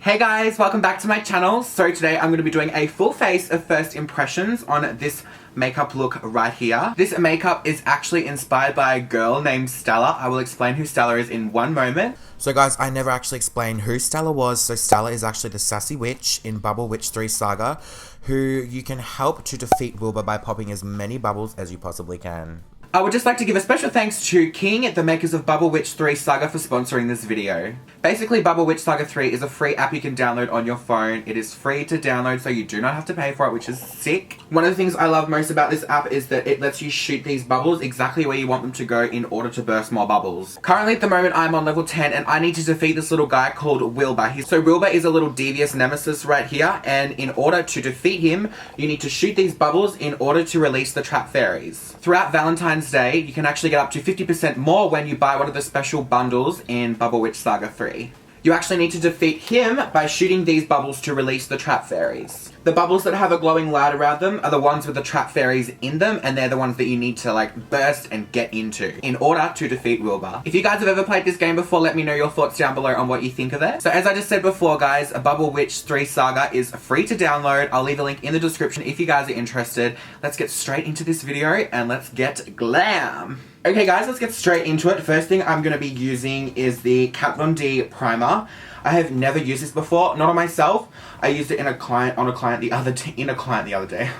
Hey guys, welcome back to my channel. So today I'm going to be doing a full face of first impressions on this makeup look right here. This makeup is actually inspired by a girl named Stella. I will explain who Stella is in one moment. So guys, I never actually explained who Stella was. So Stella is actually the sassy witch in Bubble Witch 3 Saga, who you can help to defeat Wilbur by popping as many bubbles as you possibly can. I would just like to give a special thanks to King, the makers of Bubble Witch 3 Saga, for sponsoring this video. Basically, Bubble Witch Saga 3 is a free app you can download on your phone. It is free to download, so you do not have to pay for it, which is sick. One of the things I love most about this app is that it lets you shoot these bubbles exactly where you want them to go in order to burst more bubbles. Currently, at the moment, I'm on level 10, and I need to defeat this little guy called Wilbur. So Wilbur is a little devious nemesis right here, and in order to defeat him, you need to shoot these bubbles in order to release the trap fairies. Throughout Valentine's Day, you can actually get up to 50% more when you buy one of the special bundles in Bubble Witch Saga 3. You actually need to defeat him by shooting these bubbles to release the trap fairies. The bubbles that have a glowing light around them are the ones with the trap fairies in them, and they're the ones that you need to like burst and get into in order to defeat Wilbur. If you guys have ever played this game before, let me know your thoughts down below on what you think of it. So as I just said before guys, Bubble Witch 3 Saga is free to download. I'll leave a link in the description if you guys are interested. Let's get straight into this video and let's get glam. Okay guys, let's get straight into it. First thing I'm going to be using is the Kat Von D primer. I have never used this before, not on myself. I used it in a client the other day.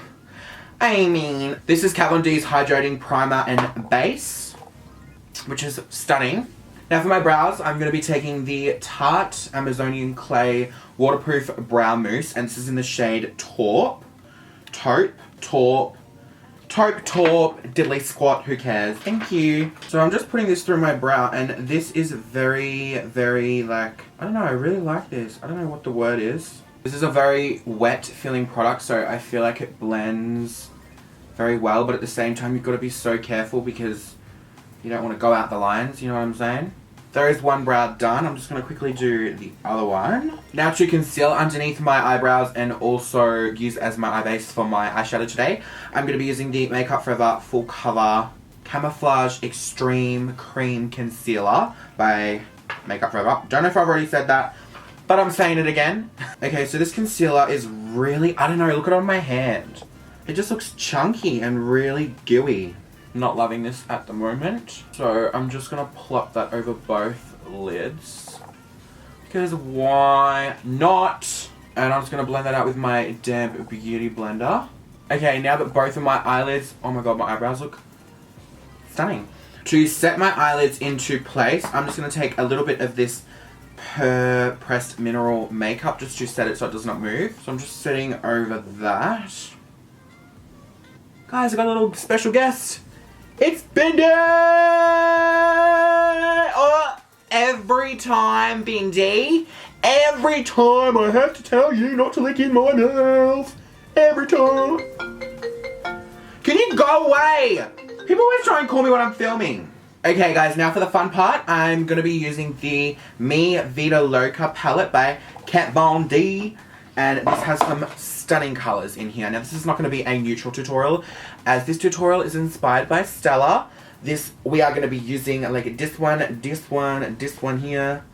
I mean, this is Kat Von D's hydrating primer and base, which is stunning. Now for my brows, I'm going to be taking the Tarte Amazonian Clay Waterproof Brow Mousse, and this is in the shade Taupe, diddly squat, who cares? Thank you. So I'm just putting this through my brow, and this is very, very like, I don't know, I really like this. I don't know what the word is. This is a very wet feeling product, so I feel like it blends very well, but at the same time you've got to be so careful because you don't want to go out the lines, you know what I'm saying? There is one brow done. I'm just going to quickly do the other one. Now to conceal underneath my eyebrows and also use as my eye base for my eyeshadow today, I'm going to be using the Makeup Forever Full Cover Camouflage Extreme Cream Concealer by Makeup Forever. Don't know if I've already said that, but I'm saying it again. Okay, so this concealer is really, I don't know, look at it on my hand. It just looks chunky and really gooey. Not loving this at the moment, so I'm just gonna plop that over both lids because why not? And I'm just gonna blend that out with my damp beauty blender. Okay, now that both of my eyelids, oh my god, my eyebrows look stunning. To set my eyelids into place, I'm just gonna take a little bit of this pressed mineral makeup just to set it so it does not move. So I'm just setting over that. Guys, I got a little special guest. It's Bindi! Oh, every time, Bindi. Every time I have to tell you not to lick in my mouth. Every time. Can you go away? People always try and call me when I'm filming. Okay guys, now for the fun part. I'm going to be using the Vida Loca palette by Kat Von D. And this has some stunning colours in here. Now this is not going to be a neutral tutorial, as this tutorial is inspired by Stella. We are going to be using like this one here.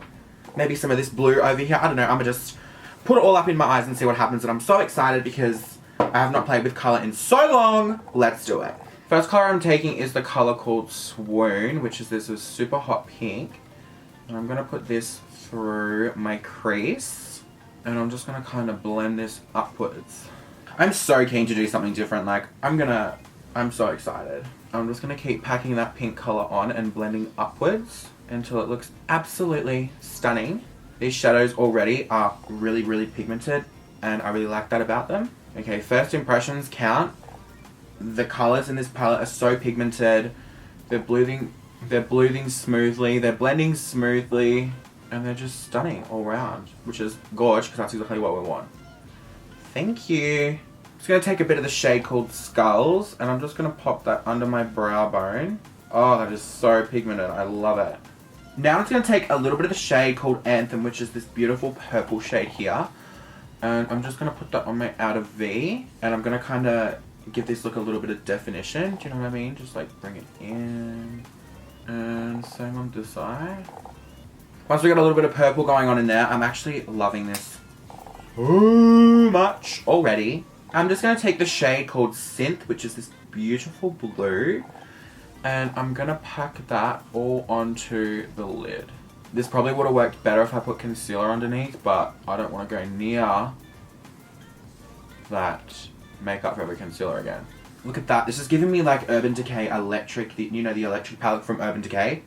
Maybe some of this blue over here. I don't know, I'm going to just put it all up in my eyes and see what happens. And I'm so excited because I have not played with colour in so long. Let's do it. First colour I'm taking is the colour called Swoon, which is this super hot pink. And I'm going to put this through my crease. And I'm just going to kind of blend this upwards. I'm so keen to do something different. Like, I'm so excited. I'm just going to keep packing that pink colour on and blending upwards until it looks absolutely stunning. These shadows already are really, really pigmented, and I really like that about them. Okay, first impressions count. The colours in this palette are so pigmented. They're blending smoothly. They're blending smoothly. And they're just stunning all around, which is gorgeous because that's exactly what we want. Thank you. I'm just going to take a bit of the shade called Skulls, and I'm just going to pop that under my brow bone. Oh, that is so pigmented. I love it. Now I'm just going to take a little bit of the shade called Anthem, which is this beautiful purple shade here. And I'm just going to put that on my outer V, and I'm going to kind of give this look a little bit of definition. Do you know what I mean? Just like bring it in. And same on this side. Once we got a little bit of purple going on in there, I'm actually loving this so much already. I'm just going to take the shade called Synth, which is this beautiful blue, and I'm going to pack that all onto the lid. This probably would have worked better if I put concealer underneath, but I don't want to go near that Makeup Forever concealer again. Look at that. This is giving me like Urban Decay electric, you know, the electric palette from Urban Decay.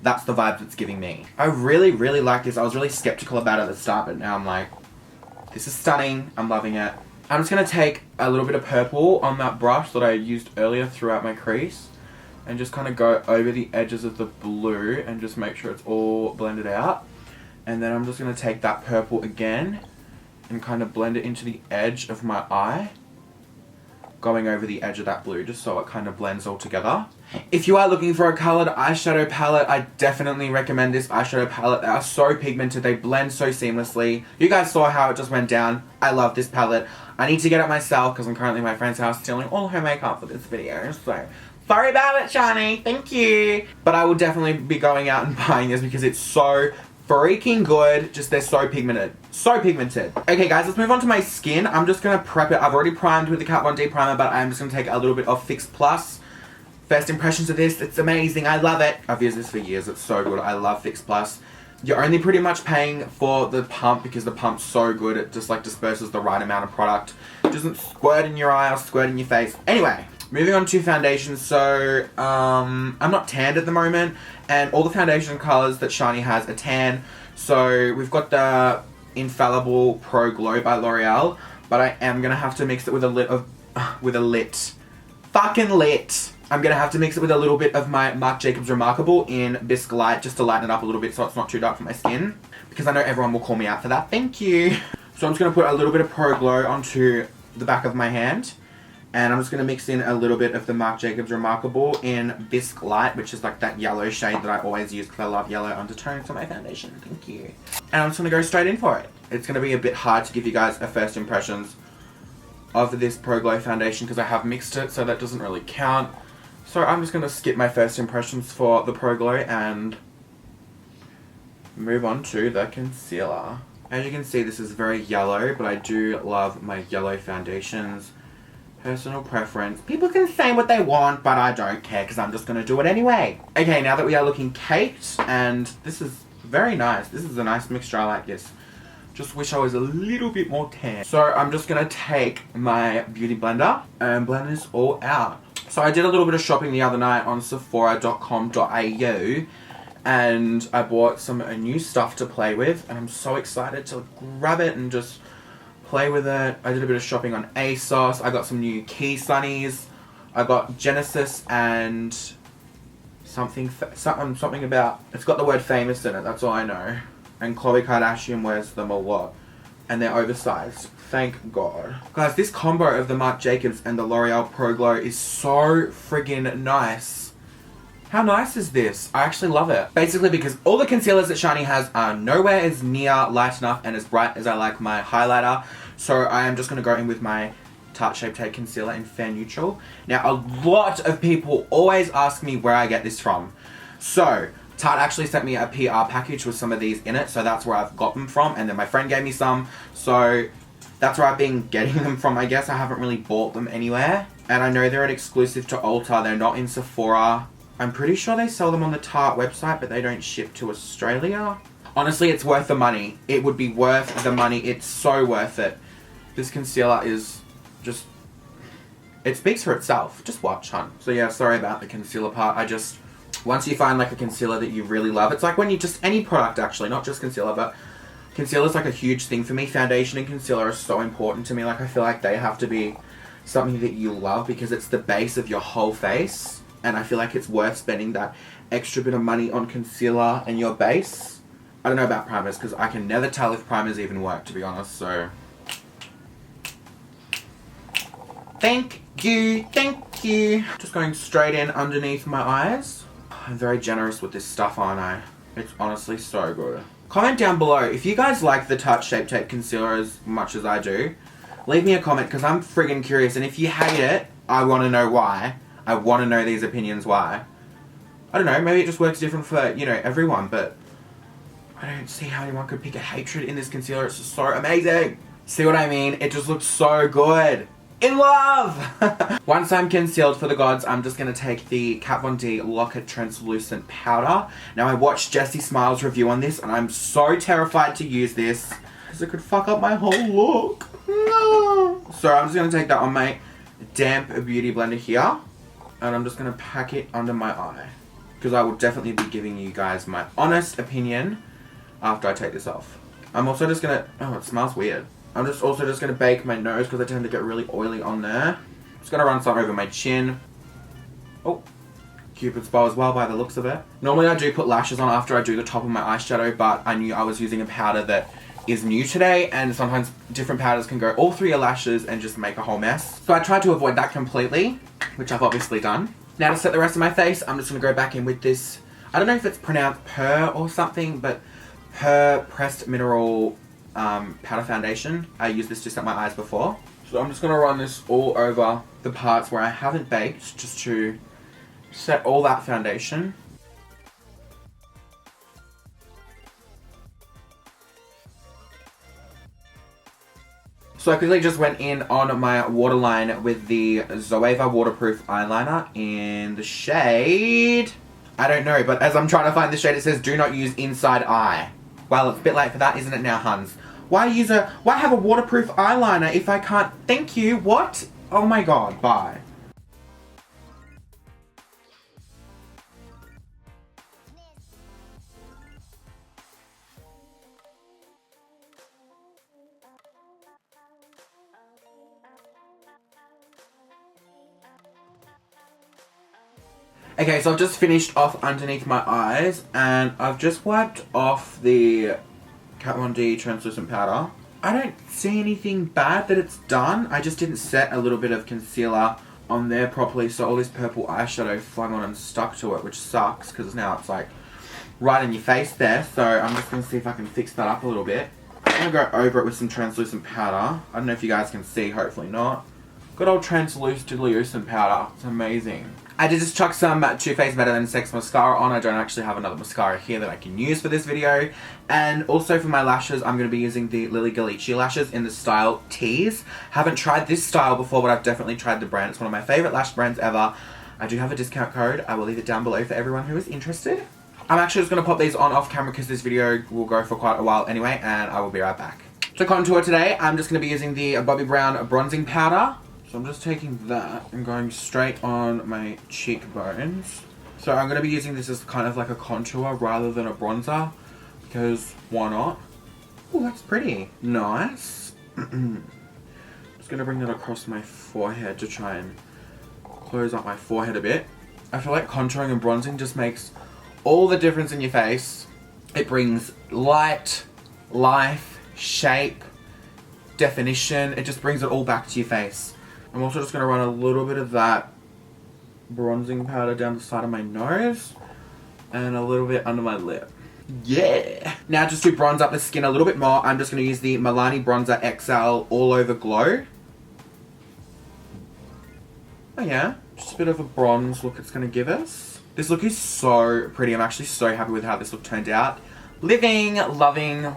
That's the vibe it's giving me. I really, really like this. I was really skeptical about it at the start, but now I'm like, this is stunning. I'm loving it. I'm just going to take a little bit of purple on that brush that I used earlier throughout my crease and just kind of go over the edges of the blue and just make sure it's all blended out. And then I'm just going to take that purple again and kind of blend it into the edge of my eye, going over the edge of that blue just so it kind of blends all together. If you are looking for a coloured eyeshadow palette, I definitely recommend this eyeshadow palette. They are so pigmented, they blend so seamlessly. You guys saw how it just went down. I love this palette. I need to get it myself because I'm currently at my friend's house stealing all her makeup for this video, so sorry about it, Shani. Thank you. But I will definitely be going out and buying this because it's so freaking good. Just, they're so pigmented. So pigmented. Okay guys, let's move on to my skin. I'm just going to prep it. I've already primed with the Kat Von D primer, but I'm just going to take a little bit of Fix Plus. First impressions of this, it's amazing. I love it. I've used this for years. It's so good. I love Fix Plus. You're only pretty much paying for the pump because the pump's so good. It just like disperses the right amount of product. It doesn't squirt in your eye or squirt in your face. Anyway, moving on to foundation. So, I'm not tanned at the moment, and all the foundation colors that Shani has are tan. So, we've got the Infallible Pro Glow by L'Oreal, but I am gonna have to mix it with a I'm gonna have to mix it with a little bit of my Marc Jacobs Remarkable in Bisque Light just to lighten it up a little bit so it's not too dark for my skin, because I know everyone will call me out for that. Thank you. So I'm just gonna put a little bit of Pro Glow onto the back of my hand, and I'm just going to mix in a little bit of the Marc Jacobs Remarkable in Bisque Light, which is like that yellow shade that I always use because I love yellow undertones on my foundation. Thank you. And I'm just going to go straight in for it. It's going to be a bit hard to give you guys a first impressions of this Pro Glow foundation because I have mixed it, so that doesn't really count. So I'm just going to skip my first impressions for the Pro Glow and move on to the concealer. As you can see, this is very yellow, but I do love my yellow foundations. Personal preference. People can say what they want, but I don't care because I'm just going to do it anyway. Okay, now that we are looking caked, and this is very nice. This is a nice mixture. I like this. Just wish I was a little bit more tan. So I'm just going to take my beauty blender and blend this all out. So I did a little bit of shopping the other night on Sephora.com.au, and I bought some new stuff to play with, and I'm so excited to grab it and just play with it. I did a bit of shopping on ASOS. I got some new Key Sunnies. I got Genesis and something about, it's got the word famous in it, that's all I know. And Khloe Kardashian wears them a lot. And they're oversized. Thank God. Guys, this combo of the Marc Jacobs and the L'Oreal Pro Glow is so friggin' nice. How nice is this? I actually love it. Basically because all the concealers that Shani has are nowhere as near light enough and as bright as I like my highlighter. So I am just going to go in with my Tarte Shape Tape Concealer in Fair Neutral. Now a lot of people always ask me where I get this from. So Tarte actually sent me a PR package with some of these in it. So that's where I've got them from. And then my friend gave me some. So that's where I've been getting them from, I guess. I haven't really bought them anywhere. And I know they're an exclusive to Ulta. They're not in Sephora. I'm pretty sure they sell them on the Tarte website, but they don't ship to Australia. Honestly, it's worth the money. It would be worth the money. It's so worth it. This concealer is just, it speaks for itself. Just watch, hun. So yeah, sorry about the concealer part. Once you find like a concealer that you really love, it's like when you just, any product actually, not just concealer, but concealer is like a huge thing for me. Foundation and concealer are so important to me. Like I feel like they have to be something that you love because it's the base of your whole face. And I feel like it's worth spending that extra bit of money on concealer and your base. I don't know about primers because I can never tell if primers even work, to be honest, so. Thank you, thank you. Just going straight in underneath my eyes. I'm very generous with this stuff, aren't I? It's honestly so good. Comment down below if you guys like the Tarte Shape Tape Concealer as much as I do. Leave me a comment because I'm friggin' curious, and if you hate it, I want to know why. I want to know these opinions why. I don't know, maybe it just works different for, you know, everyone, but I don't see how anyone could pick a hatred in this concealer. It's just so amazing. See what I mean? It just looks so good. In love! Once I'm concealed for the gods, I'm just going to take the Kat Von D Loca Translucent Powder. Now, I watched Jessie Smiles' review on this, and I'm so terrified to use this because it could fuck up my whole look. No. So I'm just going to take that on my damp beauty blender here, and I'm just going to pack it under my eye because I will definitely be giving you guys my honest opinion after I take this off. I'm also just going to... Oh, it smells weird. I'm just also just going to bake my nose because I tend to get really oily on there. Just going to run some over my chin. Oh, Cupid's bow as well by the looks of it. Normally I do put lashes on after I do the top of my eyeshadow, but I knew I was using a powder that is new today, and sometimes different powders can go all through your lashes and just make a whole mess. So I tried to avoid that completely, which I've obviously done. Now to set the rest of my face, I'm just going to go back in with this, I don't know if it's pronounced Per or something, but Per Pressed Mineral powder foundation. I used this to set my eyes before. So I'm just going to run this all over the parts where I haven't baked, just to set all that foundation. So I quickly just went in on my waterline with the Zoeva waterproof eyeliner in the shade... I don't know, but as I'm trying to find the shade, it says do not use inside eye. Well, it's a bit late for that, isn't it now, huns? Why have a waterproof eyeliner if I can't... Thank you, what? Oh my god, bye. Okay, so I've just finished off underneath my eyes, and I've just wiped off the Kat Von D translucent powder. I don't see anything bad that it's done. I just didn't set a little bit of concealer on there properly, so all this purple eyeshadow flung on and stuck to it, which sucks because now it's like right in your face there. So I'm just going to see if I can fix that up a little bit. I'm going to go over it with some translucent powder. I don't know if you guys can see, hopefully not. Good old translucent powder. It's amazing. I did just chuck some Too Faced Better Than Sex Mascara on. I don't actually have another mascara here that I can use for this video. And also for my lashes, I'm going to be using the Lily Galici lashes in the style Tease. Haven't tried this style before, but I've definitely tried the brand. It's one of my favourite lash brands ever. I do have a discount code. I will leave it down below for everyone who is interested. I'm actually just going to pop these on off camera because this video will go for quite a while anyway, and I will be right back. To contour today, I'm just going to be using the Bobbi Brown bronzing powder. So I'm just taking that and going straight on my cheekbones. So I'm going to be using this as kind of like a contour rather than a bronzer, because why not? Oh, that's pretty. Nice. I'm just going to bring that across my forehead to try and close up my forehead a bit. I feel like contouring and bronzing just makes all the difference in your face. It brings light, life, shape, definition. It just brings it all back to your face. I'm also just going to run a little bit of that bronzing powder down the side of my nose and a little bit under my lip. Yeah! Now just to bronze up the skin a little bit more, I'm just going to use the Milani Bronzer XL All Over Glow. Oh yeah, just a bit of a bronze look it's going to give us. This look is so pretty. I'm actually so happy with how this look turned out. Living, loving.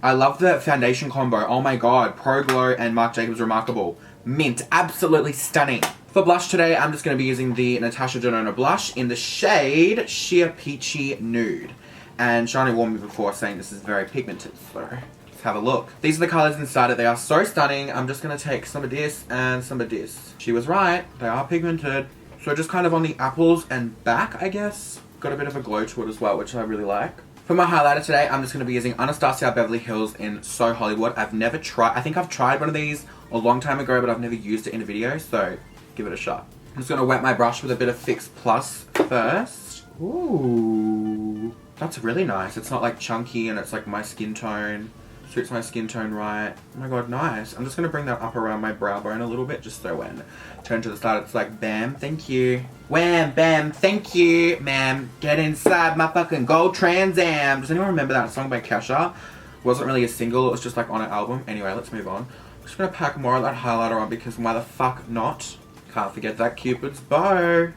I love the foundation combo. Oh my god, Pro Glow and Marc Jacobs Remarcable. Mint. Absolutely stunning. For blush today, I'm just going to be using the Natasha Denona blush in the shade Sheer Peachy Nude. And Shani warned me before saying this is very pigmented, so let's have a look. These are the colours inside it. They are so stunning. I'm just going to take some of this and some of this. She was right. They are pigmented. So just kind of on the apples and back, I guess. Got a bit of a glow to it as well, which I really like. For my highlighter today, I'm just going to be using Anastasia Beverly Hills in So Hollywood. I've never tried, I think I've tried one of these a long time ago, but I've never used it in a video, so give it a shot. I'm just going to wet my brush with a bit of Fix Plus first. Ooh, that's really nice. It's not like chunky and it's like my skin tone. Suits my skin tone right. Oh my god, nice. I'm just going to bring that up around my brow bone a little bit, just so when turn to the side it's like bam, thank you. Wham, bam, thank you, ma'am. Get inside my fucking gold Trans Am. Does anyone remember that song by Kesha? It wasn't really a single, it was just like on an album. Anyway, let's move on. I'm just going to pack more of that highlighter on because why the fuck not? Can't forget that Cupid's bow.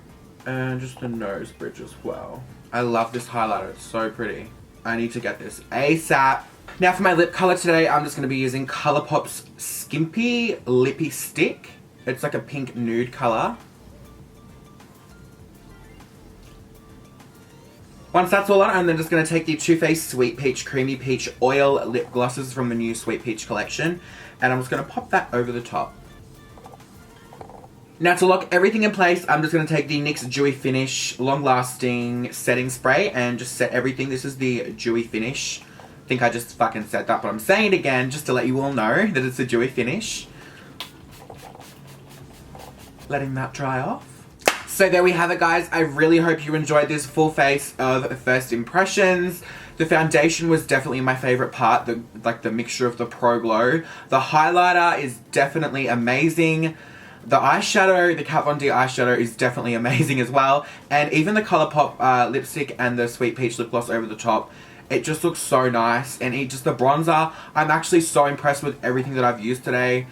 And just the nose bridge as well. I love this highlighter, it's so pretty. I need to get this ASAP. Now for my lip color today, I'm just going to be using Colourpop's Skimpy Lippiestix. It's like a pink nude color. Once that's all on, I'm then just going to take the Too Faced Sweet Peach Creamy Peach Oil Lip Glosses from the new Sweet Peach collection. And I'm just going to pop that over the top. Now to lock everything in place, I'm just going to take the NYX Dewy Finish Long Lasting Setting Spray and just set everything. This is the Dewy Finish. I think I just fucking said that, but I'm saying it again just to let you all know that it's a Dewy Finish. Letting that dry off. So there we have it, guys. I really hope you enjoyed this full face of first impressions. The foundation was definitely my favorite part, the mixture of the Pro Glow. The highlighter is definitely amazing. The eyeshadow, the Kat Von D eyeshadow is definitely amazing as well. And even the Colourpop lipstick and the Sweet Peach lip gloss over the top, it just looks so nice. And the bronzer, I'm actually so impressed with everything that I've used today.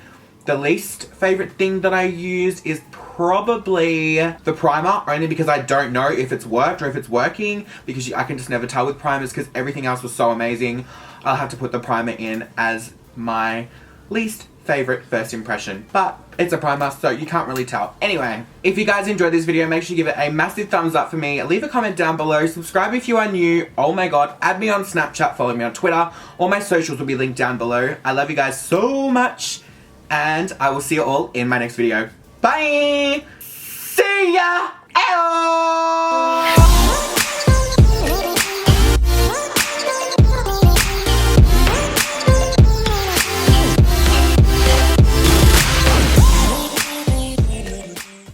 The least favorite thing that I used is probably the primer, only because I don't know if it's worked or if it's working, because I can just never tell with primers because everything else was so amazing. I'll have to put the primer in as my least favorite first impression, but it's a primer, so you can't really tell. Anyway, if you guys enjoyed this video, make sure you give it a massive thumbs up for me. Leave a comment down below. Subscribe if you are new. Oh my god, add me on Snapchat, follow me on Twitter. All my socials will be linked down below. I love you guys so much, and I will see you all in my next video. Bye! See ya! Ew!